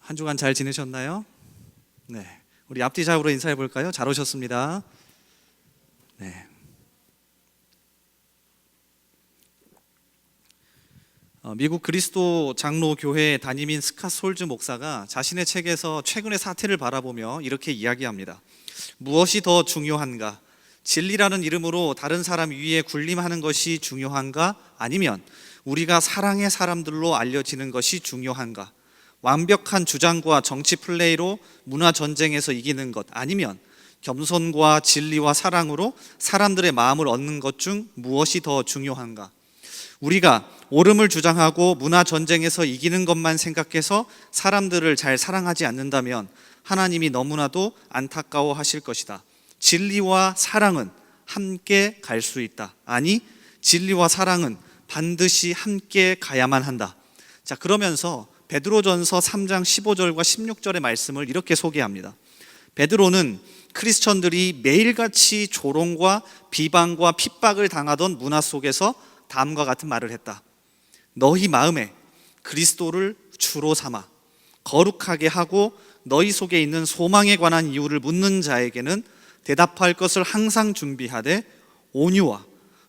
한 주간 잘 지내셨나요? 네, 우리 앞뒤 좌우로 인사해 볼까요? 잘 오셨습니다. 네. 미국 그리스도 장로 교회 담임인 스캇 솔즈 목사가 자신의 책에서 최근의 사태를 바라보며 이렇게 이야기합니다. 무엇이 더 중요한가? 진리라는 이름으로 다른 사람 위에 군림하는 것이 중요한가? 아니면 우리가 사랑의 사람들로 알려지는 것이 중요한가? 완벽한 주장과 정치 플레이로 문화 전쟁에서 이기는 것, 아니면 겸손과 진리와 사랑으로 사람들의 마음을 얻는 것 중 무엇이 더 중요한가? 우리가 옳음을 주장하고 문화 전쟁에서 이기는 것만 생각해서 사람들을 잘 사랑하지 않는다면 하나님이 너무나도 안타까워하실 것이다. 진리와 사랑은 함께 갈 수 있다. 아니, 진리와 사랑은 반드시 함께 가야만 한다. 자, 그러면서 베드로전서 3장 15절과 16절의 말씀을 이렇게 소개합니다. 베드로는 크리스천들이 매일같이 조롱과 비방과 핍박을 당하던 문화 속에서 다음과 같은 말을 했다. 너희 마음에 그리스도를 주로 삼아 거룩하게 하고 너희 속에 있는 소망에 관한 이유를 묻는 자에게는 대답할 것을 항상 준비하되 온유와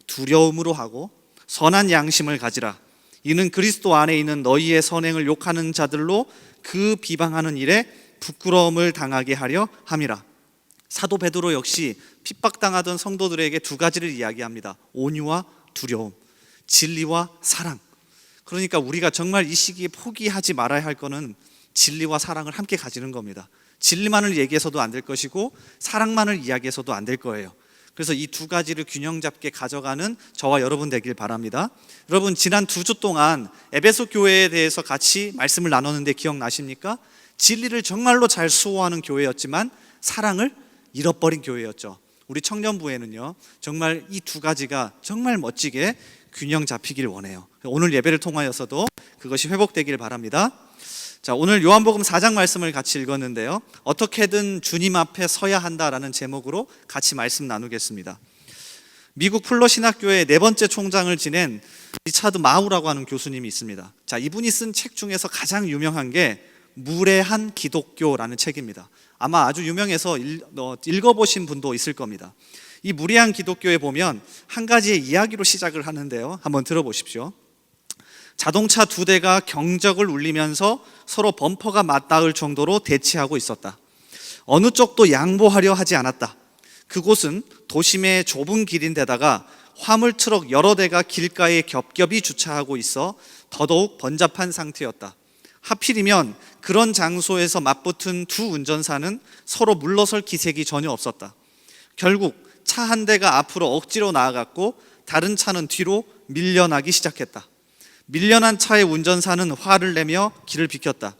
두려움으로 하고 선한 양심을 가지라. 이는 그리스도 안에 있는 너희의 선행을 욕하는 자들로 그 비방하는 일에 부끄러움을 당하게 하려 함이라. 사도 베드로 역시 핍박당하던 성도들에게 두 가지를 이야기합니다. 온유와 두려움, 진리와 사랑. 그러니까 우리가 정말 이 시기에 포기하지 말아야 할 거는 진리와 사랑을 함께 가지는 겁니다. 진리만을 얘기해서도 안 될 것이고 사랑만을 이야기해서도 안 될 거예요. 그래서 이 두 가지를 균형 잡게 가져가는 저와 여러분 되길 바랍니다. 여러분, 지난 2주 동안 에베소 교회에 대해서 같이 말씀을 나눴는데 기억나십니까? 진리를 정말로 잘 수호하는 교회였지만 사랑을 잃어버린 교회였죠. 우리 청년부에는요, 정말 이 두 가지가 정말 멋지게 균형 잡히길 원해요. 오늘 예배를 통하여서도 그것이 회복되길 바랍니다. 자, 오늘 요한복음 4장 말씀을 같이 읽었는데요, 어떻게든 주님 앞에 서야 한다라는 제목으로 같이 말씀 나누겠습니다. 미국 풀러 신학교의 4번째 총장을 지낸 리차드 마우라고 하는 교수님이 있습니다. 자, 이분이 쓴 책 중에서 가장 유명한 게 무례한 기독교라는 책입니다. 아마 아주 유명해서 읽어보신 분도 있을 겁니다. 이 무례한 기독교에 보면 한 가지의 이야기로 시작을 하는데요, 한번 들어보십시오. 자동차 2대가 경적을 울리면서 서로 범퍼가 맞닿을 정도로 대치하고 있었다. 어느 쪽도 양보하려 하지 않았다. 그곳은 도심의 좁은 길인데다가 화물 트럭 여러 대가 길가에 겹겹이 주차하고 있어 더더욱 번잡한 상태였다. 하필이면 그런 장소에서 맞붙은 두 운전사는 서로 물러설 기색이 전혀 없었다. 결국 차 한 대가 앞으로 억지로 나아갔고 다른 차는 뒤로 밀려나기 시작했다. 밀려난 차의 운전사는 화를 내며 길을 비켰다.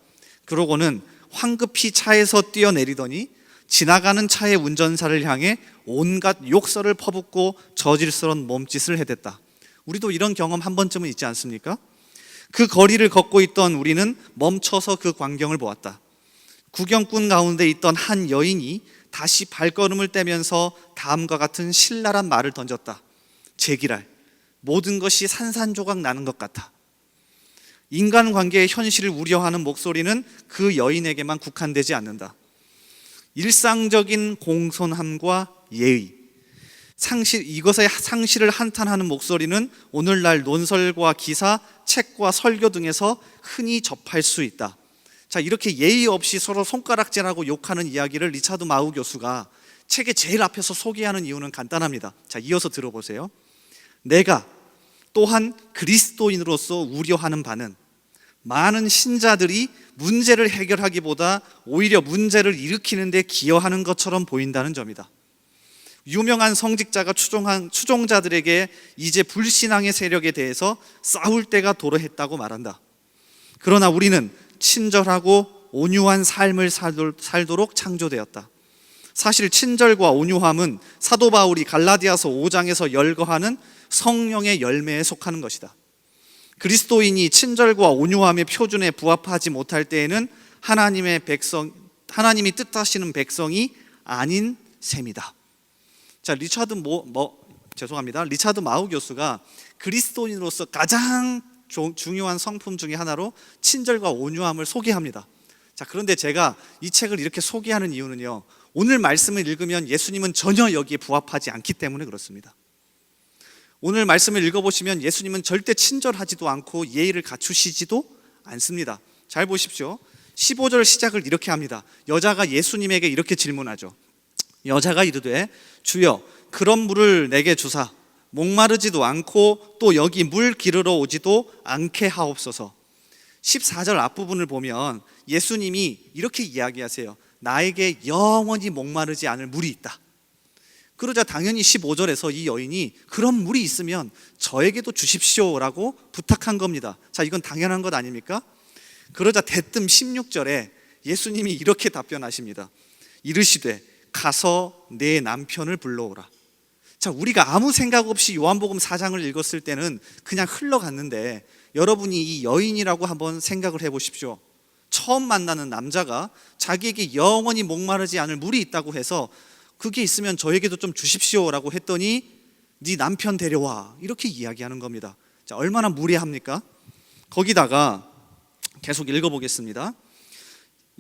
그러고는 황급히 차에서 뛰어내리더니 지나가는 차의 운전사를 향해 온갖 욕설을 퍼붓고 저질스러운 몸짓을 해댔다. 우리도 이런 경험 한 번쯤은 있지 않습니까? 그 거리를 걷고 있던 우리는 멈춰서 그 광경을 보았다. 구경꾼 가운데 있던 한 여인이 다시 발걸음을 떼면서 다음과 같은 신랄한 말을 던졌다. 제기랄, 모든 것이 산산조각 나는 것 같아. 인간관계의 현실을 우려하는 목소리는 그 여인에게만 국한되지 않는다. 일상적인 공손함과 예의, 이것의 상실을 한탄하는 목소리는 오늘날 논설과 기사, 책과 설교 등에서 흔히 접할 수 있다. 자, 이렇게 예의 없이 서로 손가락질하고 욕하는 이야기를 리차드 마우 교수가 책의 제일 앞에서 소개하는 이유는 간단합니다. 자, 이어서 들어보세요. 내가 또한 그리스도인으로서 우려하는 바는 많은 신자들이 문제를 해결하기보다 오히려 문제를 일으키는 데 기여하는 것처럼 보인다는 점이다. 유명한 성직자가 추종자들에게 이제 불신앙의 세력에 대해서 싸울 때가 도래했다고 말한다. 그러나 우리는 친절하고 온유한 삶을 살도록 창조되었다. 사실 친절과 온유함은 사도 바울이 갈라디아서 5장에서 열거하는 성령의 열매에 속하는 것이다. 그리스도인이 친절과 온유함의 표준에 부합하지 못할 때에는 하나님이 뜻하시는 백성이 아닌 셈이다. 자, 리차드 마우 교수가 그리스도인으로서 가장 중요한 성품 중에 하나로 친절과 온유함을 소개합니다. 자, 그런데 제가 이 책을 이렇게 소개하는 이유는요, 오늘 말씀을 읽으면 예수님은 전혀 여기에 부합하지 않기 때문에 그렇습니다. 오늘 말씀을 읽어보시면 예수님은 절대 친절하지도 않고 예의를 갖추시지도 않습니다. 잘 보십시오. 15절 시작을 이렇게 합니다. 여자가 예수님에게 이렇게 질문하죠. 여자가 이르되 주여 그런 물을 내게 주사 목마르지도 않고 또 여기 물 기르러 오지도 않게 하옵소서. 14절 앞부분을 보면 예수님이 이렇게 이야기하세요. 나에게 영원히 목마르지 않을 물이 있다. 그러자 당연히 15절에서 이 여인이 그런 물이 있으면 저에게도 주십시오라고 부탁한 겁니다. 자, 이건 당연한 것 아닙니까? 그러자 대뜸 16절에 예수님이 이렇게 답변하십니다. 이르시되 가서 내 남편을 불러오라. 자, 우리가 아무 생각 없이 요한복음 4장을 읽었을 때는 그냥 흘러갔는데 여러분이 이 여인이라고 한번 생각을 해보십시오. 처음 만나는 남자가 자기에게 영원히 목마르지 않을 물이 있다고 해서 그게 있으면 저에게도 좀 주십시오라고 했더니 네 남편 데려와 이렇게 이야기하는 겁니다. 자, 얼마나 무례합니까? 거기다가 계속 읽어보겠습니다.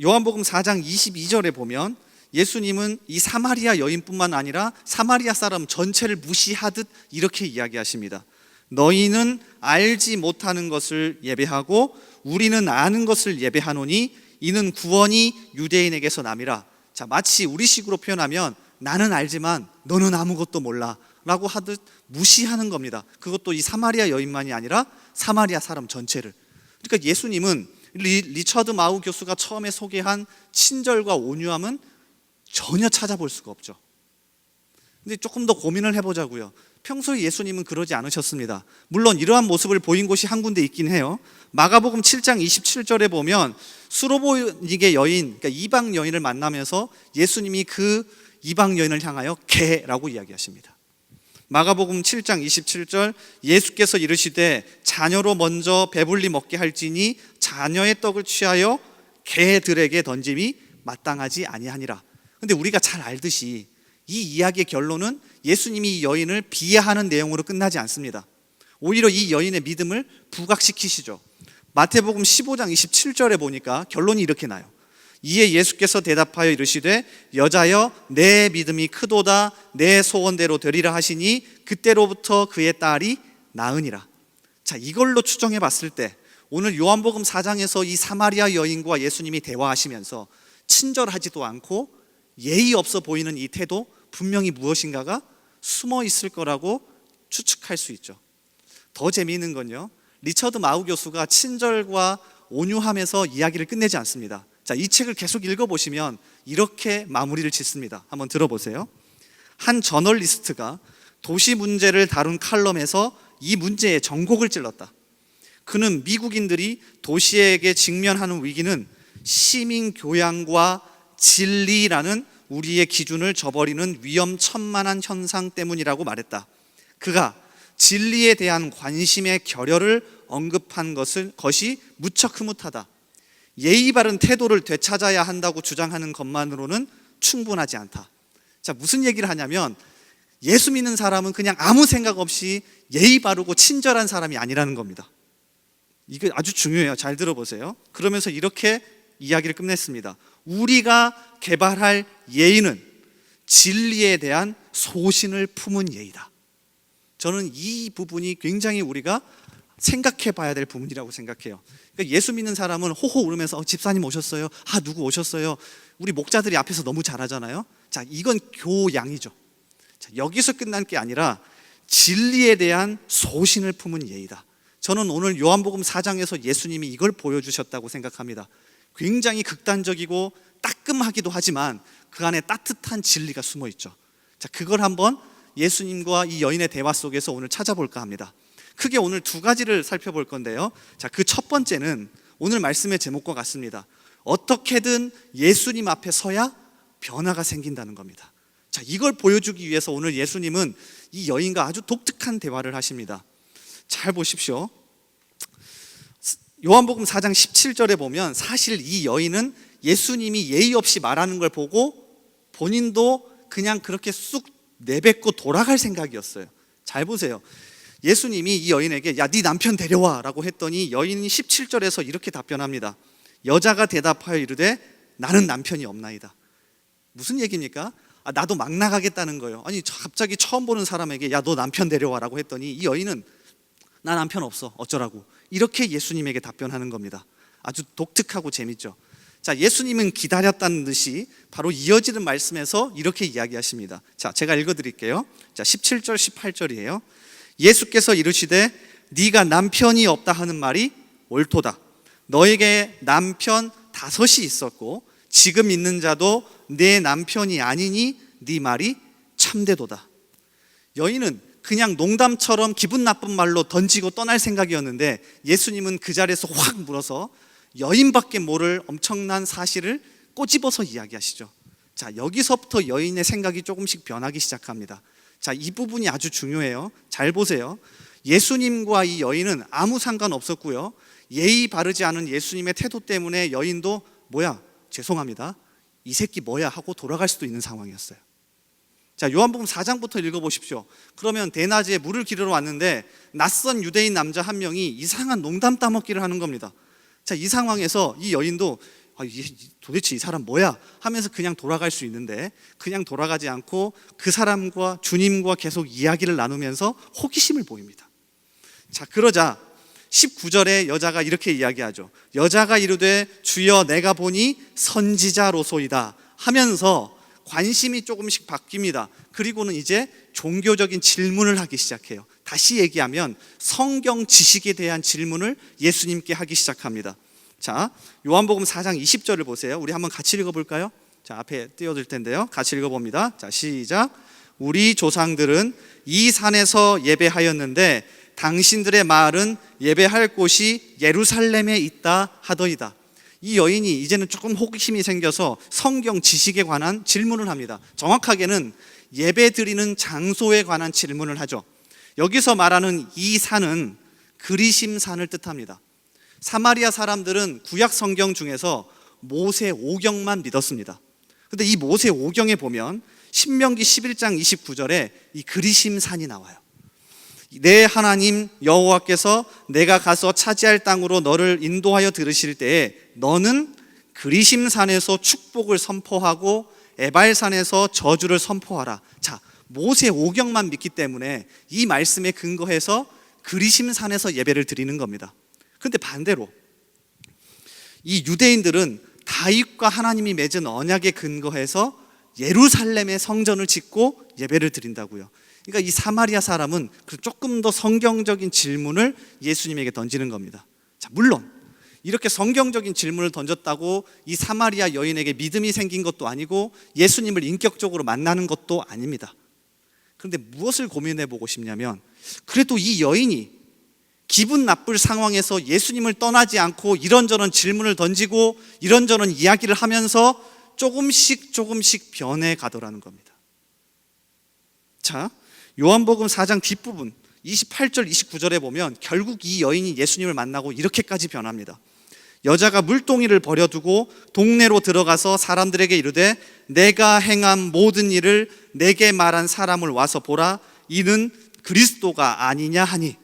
요한복음 4장 22절에 보면 예수님은 이 사마리아 여인뿐만 아니라 사마리아 사람 전체를 무시하듯 이렇게 이야기하십니다. 너희는 알지 못하는 것을 예배하고 우리는 아는 것을 예배하노니 이는 구원이 유대인에게서 남이라. 자, 마치 우리식으로 표현하면 나는 알지만 너는 아무것도 몰라 라고 하듯 무시하는 겁니다. 그것도 이 사마리아 여인만이 아니라 사마리아 사람 전체를. 그러니까 예수님은 리처드 마우 교수가 처음에 소개한 친절과 온유함은 전혀 찾아볼 수가 없죠. 근데 조금 더 고민을 해보자고요. 평소에 예수님은 그러지 않으셨습니다. 물론 이러한 모습을 보인 곳이 한 군데 있긴 해요. 마가복음 7장 27절에 보면 수로보니게 여인, 그러니까 이방 여인을 만나면서 예수님이 그 이방 여인을 향하여 개라고 이야기하십니다. 마가복음 7장 27절 예수께서 이르시되 자녀로 먼저 배불리 먹게 할지니 자녀의 떡을 취하여 개들에게 던짐이 마땅하지 아니하니라. 근데 우리가 잘 알듯이 이 이야기의 결론은 예수님이 이 여인을 비하하는 내용으로 끝나지 않습니다. 오히려 이 여인의 믿음을 부각시키시죠. 마태복음 15장 27절에 보니까 결론이 이렇게 나요. 이에 예수께서 대답하여 이르시되 여자여 내 믿음이 크도다 내 소원대로 되리라 하시니 그때로부터 그의 딸이 나으니라. 자, 이걸로 추정해 봤을 때 오늘 요한복음 4장에서 이 사마리아 여인과 예수님이 대화하시면서 친절하지도 않고 예의 없어 보이는 이 태도 분명히 무엇인가가 숨어 있을 거라고 추측할 수 있죠. 더 재미있는 건요, 리처드 마우 교수가 친절과 온유함에서 이야기를 끝내지 않습니다. 자, 이 책을 계속 읽어보시면 이렇게 마무리를 짓습니다. 한번 들어보세요. 한 저널리스트가 도시 문제를 다룬 칼럼에서 이 문제에 전곡을 찔렀다. 그는 미국인들이 도시에게 직면하는 위기는 시민 교양과 진리라는 우리의 기준을 저버리는 위험천만한 현상 때문이라고 말했다. 그가 진리에 대한 관심의 결여를 언급한 것이 무척 흐뭇하다. 예의 바른 태도를 되찾아야 한다고 주장하는 것만으로는 충분하지 않다. 자, 무슨 얘기를 하냐면 예수 믿는 사람은 그냥 아무 생각 없이 예의 바르고 친절한 사람이 아니라는 겁니다. 이게 아주 중요해요. 잘 들어보세요. 그러면서 이렇게 이야기를 끝냈습니다. 우리가 개발할 예의는 진리에 대한 소신을 품은 예의다. 저는 이 부분이 굉장히 우리가 생각해 봐야 될 부분이라고 생각해요. 그러니까 예수 믿는 사람은 호호 울으면서 집사님 오셨어요? 누구 오셨어요? 우리 목자들이 앞에서 너무 잘하잖아요. 자, 이건 교양이죠. 자, 여기서 끝난 게 아니라 진리에 대한 소신을 품은 예의다. 저는 오늘 요한복음 4장에서 예수님이 이걸 보여주셨다고 생각합니다. 굉장히 극단적이고 따끔하기도 하지만 그 안에 따뜻한 진리가 숨어 있죠. 자, 그걸 한번 예수님과 이 여인의 대화 속에서 오늘 찾아볼까 합니다. 크게 오늘 두 가지를 살펴볼 건데요. 자, 그 첫 번째는 오늘 말씀의 제목과 같습니다. 어떻게든 예수님 앞에 서야 변화가 생긴다는 겁니다. 자, 이걸 보여주기 위해서 오늘 예수님은 이 여인과 아주 독특한 대화를 하십니다. 잘 보십시오. 요한복음 4장 17절에 보면 사실 이 여인은 예수님이 예의 없이 말하는 걸 보고 본인도 그냥 그렇게 쑥 내뱉고 돌아갈 생각이었어요. 잘 보세요. 예수님이 이 여인에게 야, 네 남편 데려와 라고 했더니 여인이 17절에서 이렇게 답변합니다. 여자가 대답하여 이르되 나는 남편이 없나이다. 무슨 얘기입니까? 나도 막 나가겠다는 거예요. 아니 갑자기 처음 보는 사람에게 야 너 남편 데려와라고 했더니 이 여인은 나 남편 없어 어쩌라고 이렇게 예수님에게 답변하는 겁니다. 아주 독특하고 재밌죠. 자, 예수님은 기다렸다는 듯이 바로 이어지는 말씀에서 이렇게 이야기하십니다. 자, 제가 읽어드릴게요. 자, 17절 18절이에요. 예수께서 이르시되 네가 남편이 없다 하는 말이 옳도다. 너에게 남편 5이 있었고 지금 있는 자도 내 남편이 아니니 네 말이 참되도다. 여인은 그냥 농담처럼 기분 나쁜 말로 던지고 떠날 생각이었는데 예수님은 그 자리에서 확 물어서 여인밖에 모를 엄청난 사실을 꼬집어서 이야기하시죠. 자, 여기서부터 여인의 생각이 조금씩 변하기 시작합니다. 자, 이 부분이 아주 중요해요. 잘 보세요. 예수님과 이 여인은 아무 상관없었고요. 예의 바르지 않은 예수님의 태도 때문에 여인도 뭐야? 죄송합니다. 이 새끼 뭐야? 하고 돌아갈 수도 있는 상황이었어요. 자, 요한복음 4장부터 읽어보십시오. 그러면 대낮에 물을 기르러 왔는데 낯선 유대인 남자 한 명이 이상한 농담 따먹기를 하는 겁니다. 자, 이 상황에서 이 여인도 도대체 이 사람 뭐야? 하면서 그냥 돌아갈 수 있는데 그냥 돌아가지 않고 그 사람과 주님과 계속 이야기를 나누면서 호기심을 보입니다. 자, 그러자 19절에 여자가 이렇게 이야기하죠. 여자가 이르되 주여 내가 보니 선지자로소이다 하면서 관심이 조금씩 바뀝니다. 그리고는 이제 종교적인 질문을 하기 시작해요. 다시 얘기하면 성경 지식에 대한 질문을 예수님께 하기 시작합니다. 자, 요한복음 4장 20절을 보세요. 우리 한번 같이 읽어볼까요? 자, 앞에 띄워둘 텐데요. 같이 읽어봅니다. 자, 시작. 우리 조상들은 이 산에서 예배하였는데 당신들의 말은 예배할 곳이 예루살렘에 있다 하더이다. 이 여인이 이제는 조금 호기심이 생겨서 성경 지식에 관한 질문을 합니다. 정확하게는 예배 드리는 장소에 관한 질문을 하죠. 여기서 말하는 이 산은 그리심산을 뜻합니다. 사마리아 사람들은 구약 성경 중에서 모세 오경만 믿었습니다. 그런데 이 모세 오경에 보면 신명기 11장 29절에 이 그리심산이 나와요. 내 하나님 여호와께서 내가 가서 차지할 땅으로 너를 인도하여 들으실 때에 너는 그리심산에서 축복을 선포하고 에발산에서 저주를 선포하라. 자, 모세 오경만 믿기 때문에 이 말씀에 근거해서 그리심산에서 예배를 드리는 겁니다. 그런데 반대로 이 유대인들은 다윗과 하나님이 맺은 언약에 근거해서 예루살렘에 성전을 짓고 예배를 드린다고요. 그러니까 이 사마리아 사람은 조금 더 성경적인 질문을 예수님에게 던지는 겁니다. 자, 물론 이렇게 성경적인 질문을 던졌다고 이 사마리아 여인에게 믿음이 생긴 것도 아니고 예수님을 인격적으로 만나는 것도 아닙니다. 그런데 무엇을 고민해 보고 싶냐면 그래도 이 여인이 기분 나쁠 상황에서 예수님을 떠나지 않고 이런저런 질문을 던지고 이런저런 이야기를 하면서 조금씩 변해 가더라는 겁니다. 자, 요한복음 4장 뒷부분 28절 29절에 보면 결국 이 여인이 예수님을 만나고 이렇게까지 변합니다. 여자가 물동이를 버려두고 동네로 들어가서 사람들에게 이르되 내가 행한 모든 일을 내게 말한 사람을 와서 보라. 이는 그리스도가 아니냐 하니.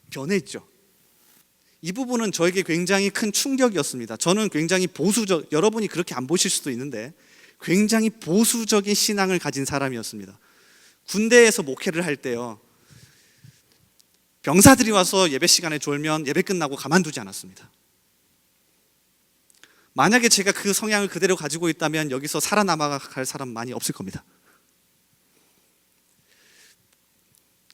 변했죠. 이 부분은 저에게 굉장히 큰 충격이었습니다. 저는 굉장히 보수적, 여러분이 그렇게 안 보실 수도 있는데 굉장히 보수적인 신앙을 가진 사람이었습니다. 군대에서 목회를 할 때요, 병사들이 와서 예배 시간에 졸면 예배 끝나고 가만두지 않았습니다. 만약에 제가 그 성향을 그대로 가지고 있다면 여기서 살아남아갈 사람 많이 없을 겁니다.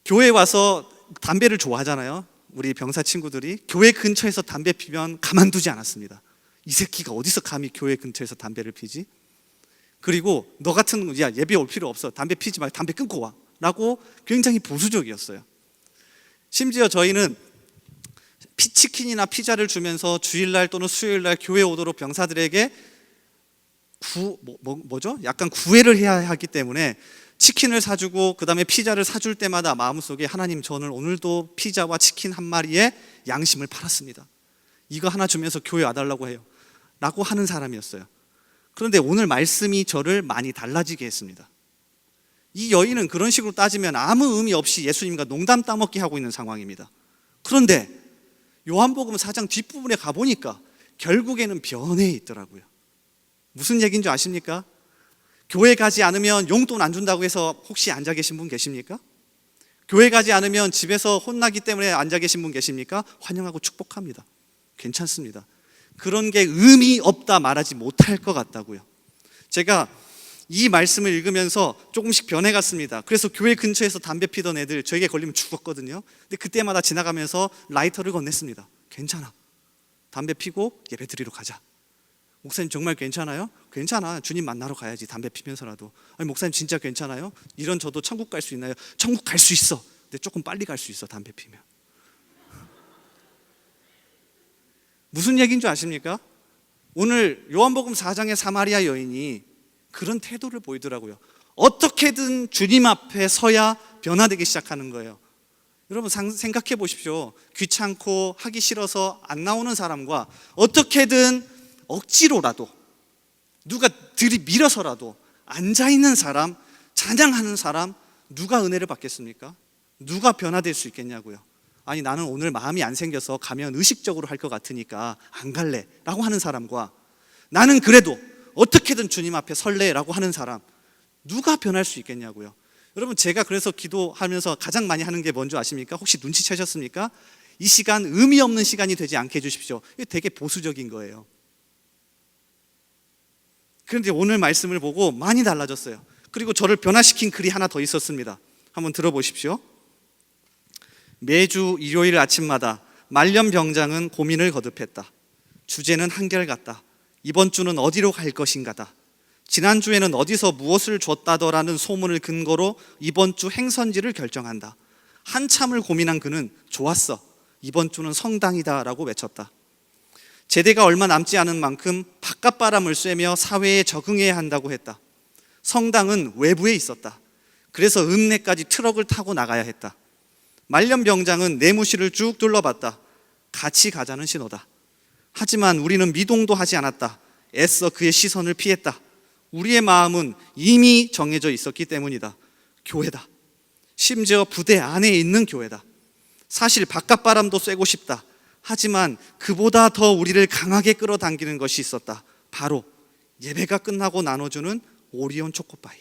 교회에 와서 담배를 좋아하잖아요. 우리 병사 친구들이 교회 근처에서 담배 피면 가만두지 않았습니다. 이 새끼가 어디서 감히 교회 근처에서 담배를 피지? 그리고 너 같은 야 예배 올 필요 없어. 담배 피지 말고 담배 끊고 와. 라고 굉장히 보수적이었어요. 심지어 저희는 치킨이나 피자를 주면서 주일날 또는 수요일날 교회 오도록 병사들에게 약간 구애를 해야 하기 때문에 치킨을 사주고 그 다음에 피자를 사줄 때마다 마음속에 하나님 저는 오늘도 피자와 치킨 한 마리에 양심을 팔았습니다. 이거 하나 주면서 교회 와달라고 해요. 라고 하는 사람이었어요. 그런데 오늘 말씀이 저를 많이 달라지게 했습니다. 이 여인은 그런 식으로 따지면 아무 의미 없이 예수님과 농담 따먹기 하고 있는 상황입니다. 그런데 요한복음 4장 뒷부분에 가보니까 결국에는 변해 있더라고요. 무슨 얘기인 줄 아십니까? 교회 가지 않으면 용돈 안 준다고 해서 혹시 앉아 계신 분 계십니까? 교회 가지 않으면 집에서 혼나기 때문에 앉아 계신 분 계십니까? 환영하고 축복합니다. 괜찮습니다. 그런 게 의미 없다 말하지 못할 것 같다고요. 제가 이 말씀을 읽으면서 조금씩 변해갔습니다. 그래서 교회 근처에서 담배 피던 애들 저에게 걸리면 죽었거든요. 근데 그때마다 지나가면서 라이터를 건넸습니다. 괜찮아. 담배 피고 예배 드리러 가자. 목사님 정말 괜찮아요? 괜찮아. 주님 만나러 가야지. 담배 피면서라도. 아니 목사님 진짜 괜찮아요? 이런 저도 천국 갈 수 있나요? 천국 갈 수 있어. 근데 조금 빨리 갈 수 있어. 담배 피면. 무슨 얘기인 줄 아십니까? 오늘 요한복음 4장의 사마리아 여인이 그런 태도를 보이더라고요. 어떻게든 주님 앞에 서야 변화되기 시작하는 거예요. 여러분 생각해 보십시오. 귀찮고 하기 싫어서 안 나오는 사람과 어떻게든 억지로라도 누가 들이밀어서라도 앉아있는 사람, 찬양하는 사람, 누가 은혜를 받겠습니까? 누가 변화될 수 있겠냐고요. 아니 나는 오늘 마음이 안 생겨서 가면 의식적으로 할 것 같으니까 안 갈래 라고 하는 사람과 나는 그래도 어떻게든 주님 앞에 설레 라고 하는 사람, 누가 변할 수 있겠냐고요. 여러분 제가 그래서 기도하면서 가장 많이 하는 게 뭔지 아십니까? 혹시 눈치채셨습니까? 이 시간 의미 없는 시간이 되지 않게 해주십시오. 이게 되게 보수적인 거예요. 그런데 오늘 말씀을 보고 많이 달라졌어요. 그리고 저를 변화시킨 글이 하나 더 있었습니다. 한번 들어보십시오. 매주 일요일 아침마다 말년병장은 고민을 거듭했다. 주제는 한결같다. 이번 주는 어디로 갈 것인가다. 지난주에는 어디서 무엇을 줬다더라는 소문을 근거로 이번 주 행선지를 결정한다. 한참을 고민한 그는 좋았어. 이번 주는 성당이다 라고 외쳤다. 제대가 얼마 남지 않은 만큼 바깥바람을 쐬며 사회에 적응해야 한다고 했다. 성당은 외부에 있었다. 그래서 읍내까지 트럭을 타고 나가야 했다. 말년병장은 내무실을 쭉 둘러봤다. 같이 가자는 신호다. 하지만 우리는 미동도 하지 않았다. 애써 그의 시선을 피했다. 우리의 마음은 이미 정해져 있었기 때문이다. 교회다. 심지어 부대 안에 있는 교회다. 사실 바깥바람도 쐬고 싶다. 하지만 그보다 더 우리를 강하게 끌어당기는 것이 있었다. 바로 예배가 끝나고 나눠주는 오리온 초코파이.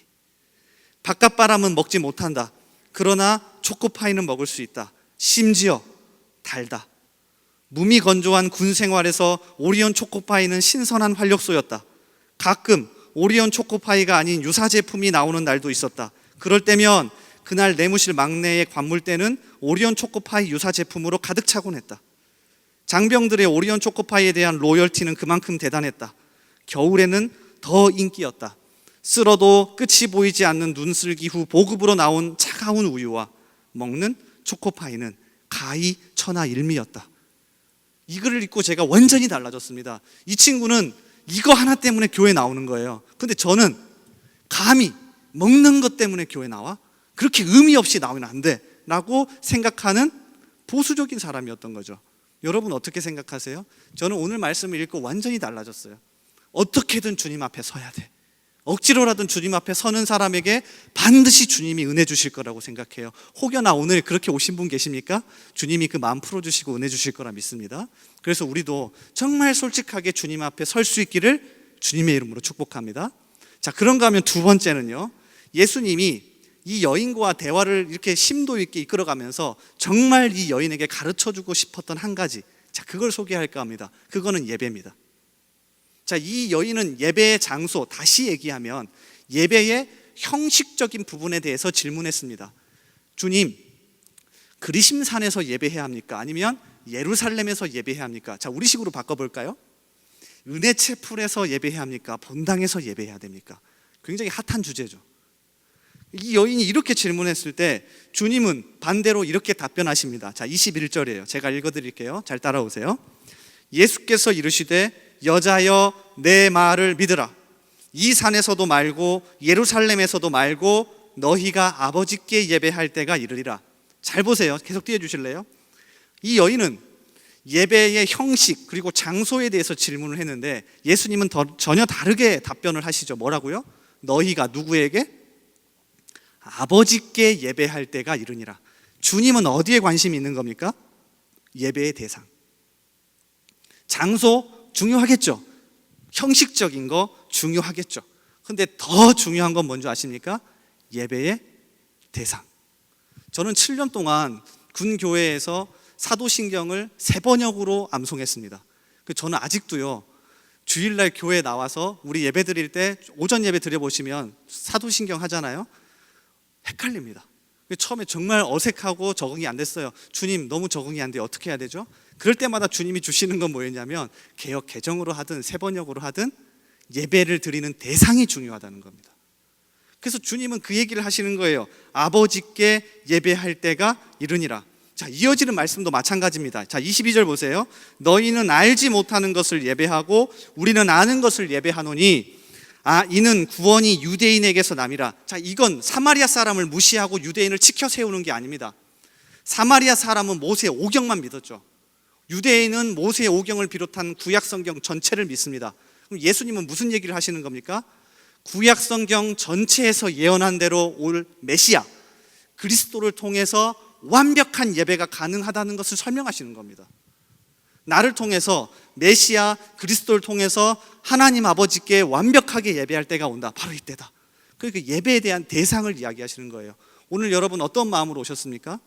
바깥바람은 먹지 못한다. 그러나 초코파이는 먹을 수 있다. 심지어 달다. 몸이 건조한 군 생활에서 오리온 초코파이는 신선한 활력소였다. 가끔 오리온 초코파이가 아닌 유사 제품이 나오는 날도 있었다. 그럴 때면 그날 내무실 막내의 관물대는 오리온 초코파이 유사 제품으로 가득 차곤 했다. 장병들의 오리온 초코파이에 대한 로열티는 그만큼 대단했다. 겨울에는 더 인기였다. 쓸어도 끝이 보이지 않는 눈슬기 후 보급으로 나온 차가운 우유와 먹는 초코파이는 가히 천하일미였다. 이 글을 읽고 제가 완전히 달라졌습니다. 이 친구는 이거 하나 때문에 교회 나오는 거예요. 근데 저는 감히 먹는 것 때문에 교회 나와? 그렇게 의미 없이 나오면 안 돼 라고 생각하는 보수적인 사람이었던 거죠. 여러분 어떻게 생각하세요? 저는 오늘 말씀을 읽고 완전히 달라졌어요. 어떻게든 주님 앞에 서야 돼. 억지로라든 주님 앞에 서는 사람에게 반드시 주님이 은혜 주실 거라고 생각해요. 혹여나 오늘 그렇게 오신 분 계십니까? 주님이 그 마음 풀어주시고 은혜 주실 거라 믿습니다. 그래서 우리도 정말 솔직하게 주님 앞에 설 수 있기를 주님의 이름으로 축복합니다. 자, 그런가 하면 두 번째는요, 예수님이 이 여인과 대화를 이렇게 심도 있게 이끌어가면서 정말 이 여인에게 가르쳐주고 싶었던 한 가지, 자, 그걸 소개할까 합니다. 그거는 예배입니다. 자, 이 여인은 예배의 장소, 다시 얘기하면 예배의 형식적인 부분에 대해서 질문했습니다. 주님, 그리심산에서 예배해야 합니까? 아니면 예루살렘에서 예배해야 합니까? 자, 우리식으로 바꿔볼까요? 은혜체풀에서 예배해야 합니까? 본당에서 예배해야 됩니까? 굉장히 핫한 주제죠. 이 여인이 이렇게 질문했을 때 주님은 반대로 이렇게 답변하십니다. 자, 21절이에요. 제가 읽어드릴게요. 잘 따라오세요. 예수께서 이르시되 여자여 내 말을 믿으라. 이 산에서도 말고 예루살렘에서도 말고 너희가 아버지께 예배할 때가 이르리라. 잘 보세요. 계속 띄워주실래요? 이 여인은 예배의 형식 그리고 장소에 대해서 질문을 했는데 예수님은 전혀 다르게 답변을 하시죠. 뭐라고요? 너희가 누구에게? 아버지께 예배할 때가 이르니라. 주님은 어디에 관심이 있는 겁니까? 예배의 대상. 장소 중요하겠죠. 형식적인 거 중요하겠죠. 근데 더 중요한 건 뭔지 아십니까? 예배의 대상. 저는 7년 동안 군 교회에서 사도신경을 3번역으로 암송했습니다. 저는 아직도요, 주일날 교회에 나와서 우리 예배 드릴 때 오전 예배 드려보시면 사도신경 하잖아요. 헷갈립니다. 처음에 정말 어색하고 적응이 안 됐어요. 주님, 너무 적응이 안 돼요. 어떻게 해야 되죠? 그럴 때마다 주님이 주시는 건 뭐였냐면, 개역 개정으로 하든 3번역으로 하든 예배를 드리는 대상이 중요하다는 겁니다. 그래서 주님은 그 얘기를 하시는 거예요. 아버지께 예배할 때가 이르니라. 자, 이어지는 말씀도 마찬가지입니다. 자, 22절 보세요. 너희는 알지 못하는 것을 예배하고 우리는 아는 것을 예배하노니 이는 구원이 유대인에게서 남이라. 자, 이건 사마리아 사람을 무시하고 유대인을 치켜 세우는 게 아닙니다. 사마리아 사람은 모세의 오경만 믿었죠. 유대인은 모세의 오경을 비롯한 구약 성경 전체를 믿습니다. 그럼 예수님은 무슨 얘기를 하시는 겁니까? 구약 성경 전체에서 예언한 대로 올 메시아 그리스도를 통해서 완벽한 예배가 가능하다는 것을 설명하시는 겁니다. 나를 통해서 메시아 그리스도를 통해서 하나님 아버지께 완벽하게 예배할 때가 온다. 바로 이때다. 그러니까 예배에 대한 대상을 이야기하시는 거예요. 오늘 여러분 어떤 마음으로 오셨습니까?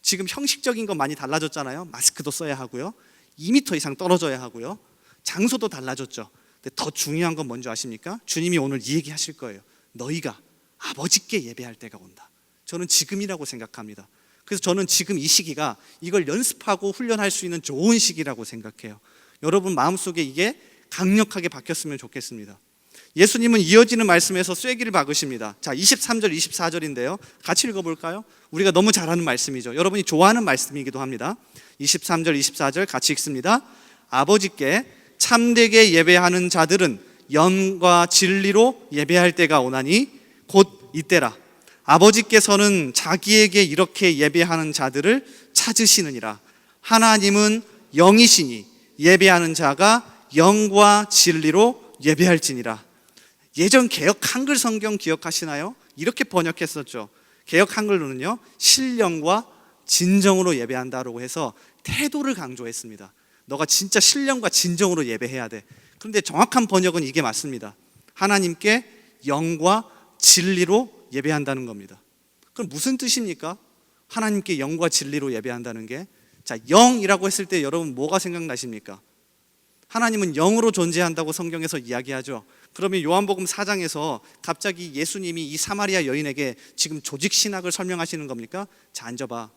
지금 형식적인 거 많이 달라졌잖아요. 마스크도 써야 하고요, 2m 이상 떨어져야 하고요, 장소도 달라졌죠. 근데 더 중요한 건 뭔지 아십니까? 주님이 오늘 이 얘기 하실 거예요. 너희가 아버지께 예배할 때가 온다. 저는 지금이라고 생각합니다. 그래서 저는 지금 이 시기가 이걸 연습하고 훈련할 수 있는 좋은 시기라고 생각해요. 여러분 마음속에 이게 강력하게 박혔으면 좋겠습니다. 예수님은 이어지는 말씀에서 쐐기를 박으십니다. 자, 23절 24절인데요 같이 읽어볼까요? 우리가 너무 잘 아는 말씀이죠. 여러분이 좋아하는 말씀이기도 합니다. 23절 24절 같이 읽습니다. 아버지께 참되게 예배하는 자들은 영과 진리로 예배할 때가 오나니 곧 이때라. 아버지께서는 자기에게 이렇게 예배하는 자들을 찾으시느니라. 하나님은 영이시니 예배하는 자가 영과 진리로 예배할지니라. 예전 개역 한글 성경 기억하시나요? 이렇게 번역했었죠. 개역 한글로는요, 신령과 진정으로 예배한다라고 해서 태도를 강조했습니다. 너가 진짜 신령과 진정으로 예배해야 돼. 그런데 정확한 번역은 이게 맞습니다. 하나님께 영과 진리로 예배한다는 겁니다. 그럼 무슨 뜻입니까? 하나님께 영과 진리로 예배한다는 게. 자, 영이라고 했을 때 여러분 뭐가 생각나십니까? 하나님은 영으로 존재한다고 성경에서 이야기하죠. 그러면 요한복음 4장에서 갑자기 예수님이 이 사마리아 여인에게 지금 조직 신학을 설명하시는 겁니까? 자, 앉아봐.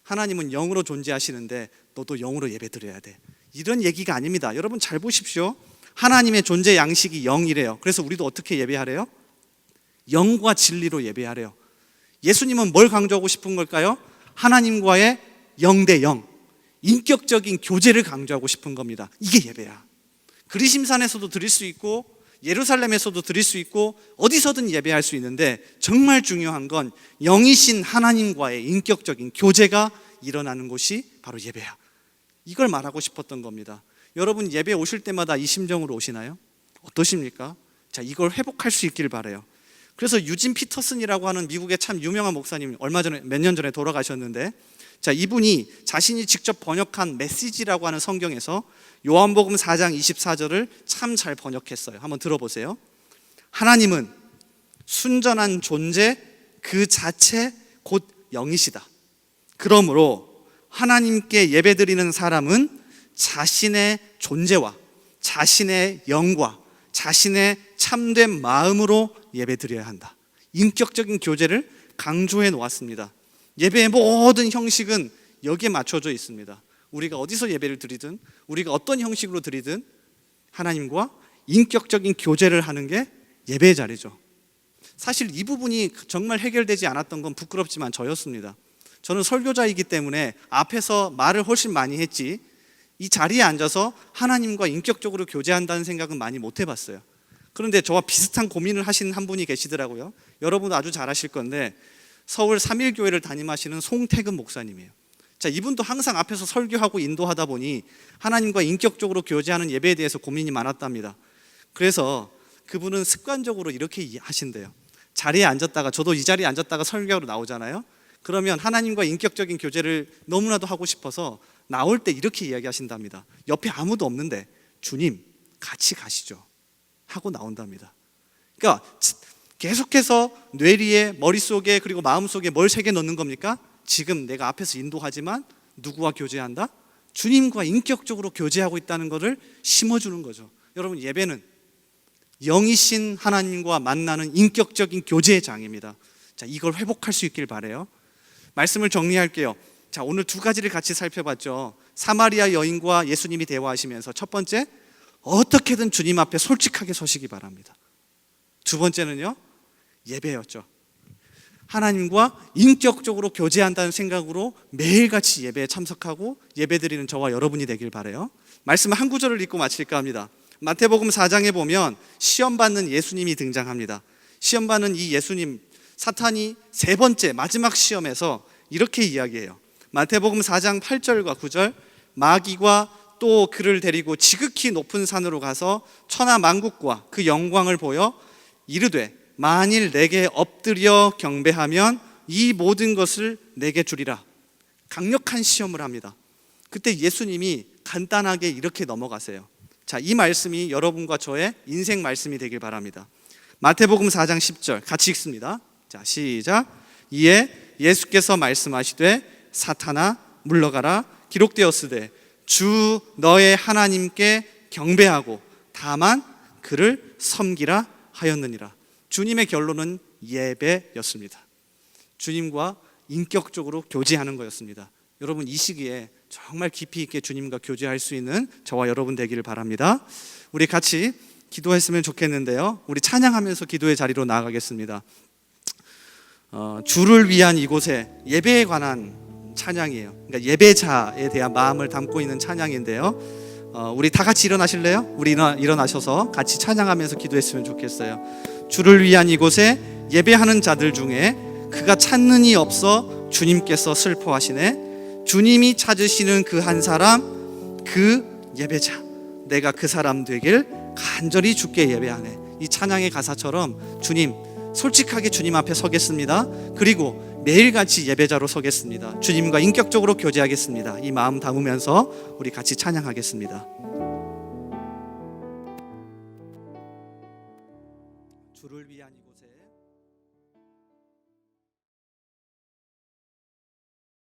하나님은 영으로 존재하시는데 너도 영으로 예배드려야 돼. 이런 얘기가 아닙니다. 여러분 잘 보십시오. 하나님의 존재 양식이 영이래요. 그래서 우리도 어떻게 예배하래요? 영과 진리로 예배하래요. 예수님은 뭘 강조하고 싶은 걸까요? 하나님과의 영 대 영, 인격적인 교제를 강조하고 싶은 겁니다. 이게 예배야. 그리심산에서도 드릴 수 있고 예루살렘에서도 드릴 수 있고 어디서든 예배할 수 있는데, 정말 중요한 건 영이신 하나님과의 인격적인 교제가 일어나는 곳이 바로 예배야. 이걸 말하고 싶었던 겁니다. 여러분 예배 오실 때마다 이 심정으로 오시나요? 어떠십니까? 자, 이걸 회복할 수 있길 바라요. 그래서 유진 피터슨이라고 하는 미국의 참 유명한 목사님, 얼마 전에 몇 년 전에 돌아가셨는데, 자, 이분이 자신이 직접 번역한 메시지라고 하는 성경에서 요한복음 4장 24절을 참 잘 번역했어요. 한번 들어보세요. 하나님은 순전한 존재 그 자체 곧 영이시다. 그러므로 하나님께 예배드리는 사람은 자신의 존재와 자신의 영과 자신의 참된 마음으로 예배드려야 한다. 인격적인 교제를 강조해 놓았습니다. 예배의 모든 형식은 여기에 맞춰져 있습니다. 우리가 어디서 예배를 드리든, 우리가 어떤 형식으로 드리든 하나님과 인격적인 교제를 하는 게 예배의 자리죠. 사실 이 부분이 정말 해결되지 않았던 건 부끄럽지만 저였습니다. 저는 설교자이기 때문에 앞에서 말을 훨씬 많이 했지, 이 자리에 앉아서 하나님과 인격적으로 교제한다는 생각은 많이 못 해봤어요. 그런데 저와 비슷한 고민을 하신 한 분이 계시더라고요. 여러분도 아주 잘 아실 건데, 서울 3일교회를 담임하시는 송태근 목사님이에요. 자, 이분도 항상 앞에서 설교하고 인도하다 보니 하나님과 인격적으로 교제하는 예배에 대해서 고민이 많았답니다. 그래서 그분은 습관적으로 이렇게 하신대요. 자리에 앉았다가, 저도 이 자리에 앉았다가 설교하러 나오잖아요. 그러면 하나님과 인격적인 교제를 너무나도 하고 싶어서 나올 때 이렇게 이야기하신답니다. 옆에 아무도 없는데 주님 같이 가시죠 하고 나온답니다. 그러니까 계속해서 뇌리에, 머릿속에, 그리고 마음속에 뭘 새겨 넣는 겁니까? 지금 내가 앞에서 인도하지만 누구와 교제한다? 주님과 인격적으로 교제하고 있다는 것을 심어주는 거죠. 여러분, 예배는 영이신 하나님과 만나는 인격적인 교제의 장입니다. 자, 이걸 회복할 수 있길 바라요. 말씀을 정리할게요. 자, 오늘 두 가지를 같이 살펴봤죠. 사마리아 여인과 예수님이 대화하시면서 첫 번째, 어떻게든 주님 앞에 솔직하게 서시기 바랍니다. 두 번째는요, 예배였죠. 하나님과 인격적으로 교제한다는 생각으로 매일같이 예배에 참석하고 예배드리는 저와 여러분이 되길 바라요. 말씀 한 구절을 읽고 마칠까 합니다. 마태복음 4장에 보면 시험받는 예수님이 등장합니다. 시험받는 이 예수님, 사탄이 세 번째 마지막 시험에서 이렇게 이야기해요. 마태복음 4장 8절과 9절, 마귀가 또 그를 데리고 지극히 높은 산으로 가서 천하 만국과 그 영광을 보여 이르되 만일 내게 엎드려 경배하면 이 모든 것을 내게 주리라. 강력한 시험을 합니다. 그때 예수님이 간단하게 이렇게 넘어가세요. 자, 이 말씀이 여러분과 저의 인생 말씀이 되길 바랍니다. 마태복음 4장 10절 같이 읽습니다. 자, 시작. 이에 예수께서 말씀하시되 사탄아 물러가라. 기록되었으되 주 너의 하나님께 경배하고 다만 그를 섬기라 하였느니라. 주님의 결론은 예배였습니다. 주님과 인격적으로 교제하는 거였습니다. 여러분, 이 시기에 정말 깊이 있게 주님과 교제할 수 있는 저와 여러분 되기를 바랍니다. 우리 같이 기도했으면 좋겠는데요, 우리 찬양하면서 기도의 자리로 나아가겠습니다. 주를 위한 이곳에 예배에 관한 찬양이에요. 그러니까 예배자에 대한 마음을 담고 있는 찬양인데요, 우리 다 같이 일어나실래요? 우리 일어나셔서 같이 찬양하면서 기도했으면 좋겠어요. 주를 위한 이곳에 예배하는 자들 중에 그가 찾는 이 없어 주님께서 슬퍼하시네. 주님이 찾으시는 그 한 사람, 그 예배자, 내가 그 사람 되길 간절히 주께 예배하네. 이 찬양의 가사처럼 주님, 솔직하게 주님 앞에 서겠습니다. 그리고 매일같이 예배자로 서겠습니다. 주님과 인격적으로 교제하겠습니다. 이 마음 담으면서 우리 같이 찬양하겠습니다. 주를 위한 이곳